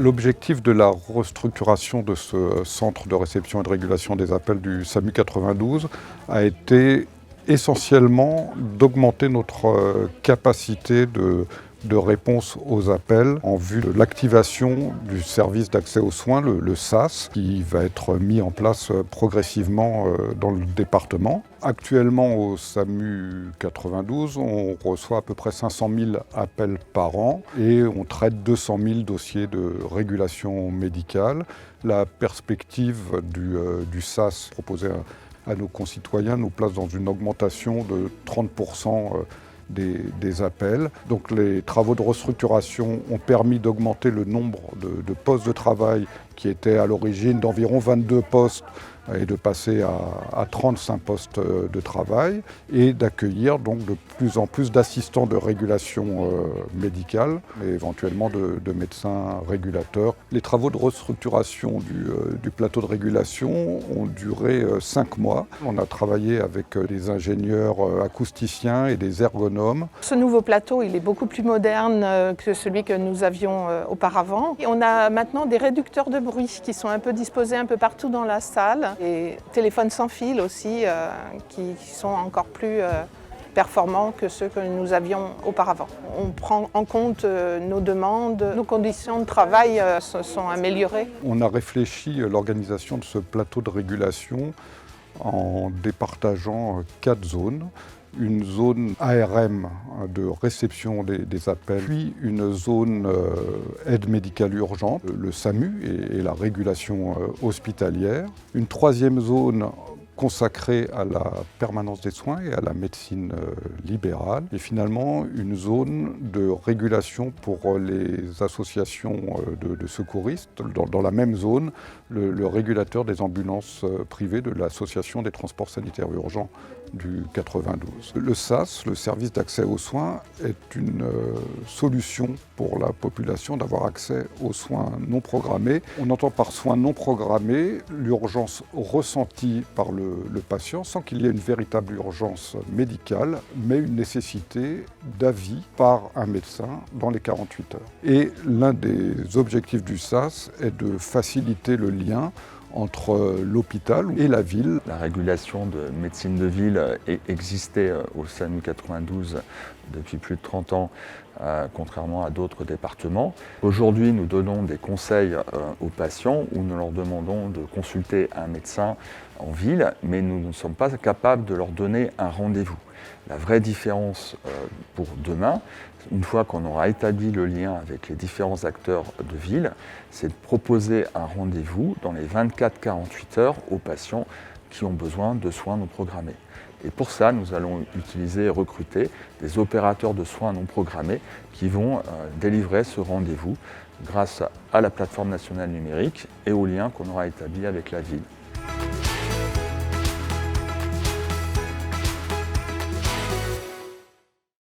L'objectif de la restructuration de ce centre de réception et de régulation des appels du SAMU 92 a été essentiellement d'augmenter notre capacité de réponse aux appels en vue de l'activation du service d'accès aux soins, le SAS, qui va être mis en place progressivement dans le département. Actuellement, au SAMU 92, on reçoit à peu près 500 000 appels par an et on traite 200 000 dossiers de régulation médicale. La perspective du SAS proposé à nos concitoyens nous place dans une augmentation de 30% des appels. Donc les travaux de restructuration ont permis d'augmenter le nombre de postes de travail qui étaient à l'origine d'environ 22 postes et de passer à 35 postes de travail et d'accueillir donc de plus en plus d'assistants de régulation médicale et éventuellement de médecins régulateurs. Les travaux de restructuration du plateau de régulation ont duré 5 mois. On a travaillé avec des ingénieurs acousticiens et des ergonomes. Ce nouveau plateau, il est beaucoup plus moderne que celui que nous avions auparavant. Et on a maintenant des réducteurs de bruit qui sont un peu disposés un peu partout dans la salle. Et téléphones sans fil aussi, qui sont encore plus performants que ceux que nous avions auparavant. On prend en compte nos demandes, nos conditions de travail se sont améliorées. On a réfléchi l'organisation de ce plateau de régulation en départageant 4 zones. Une zone ARM de réception des appels, puis une zone aide médicale urgente, le SAMU et la régulation hospitalière. Une troisième zone consacrée à la permanence des soins et à la médecine libérale. Et finalement, une zone de régulation pour les associations de secouristes. Dans la même zone, le régulateur des ambulances privées de l'Association des transports sanitaires urgents du 92. Le SAS, le service d'accès aux soins, est une solution pour la population d'avoir accès aux soins non programmés. On entend par soins non programmés l'urgence ressentie par le patient sans qu'il y ait une véritable urgence médicale, mais une nécessité d'avis par un médecin dans les 48 heures. Et l'un des objectifs du SAS est de faciliter le lien entre l'hôpital et la ville. La régulation de médecine de ville existait au SAMU 92 depuis plus de 30 ans, contrairement à d'autres départements. Aujourd'hui, nous donnons des conseils aux patients où nous leur demandons de consulter un médecin en ville, mais nous ne sommes pas capables de leur donner un rendez-vous. La vraie différence pour demain, une fois qu'on aura établi le lien avec les différents acteurs de ville, c'est de proposer un rendez-vous dans les 24-48 heures aux patients qui ont besoin de soins non programmés. Et pour ça, nous allons utiliser et recruter des opérateurs de soins non programmés qui vont délivrer ce rendez-vous grâce à la plateforme nationale numérique et au lien qu'on aura établi avec la ville.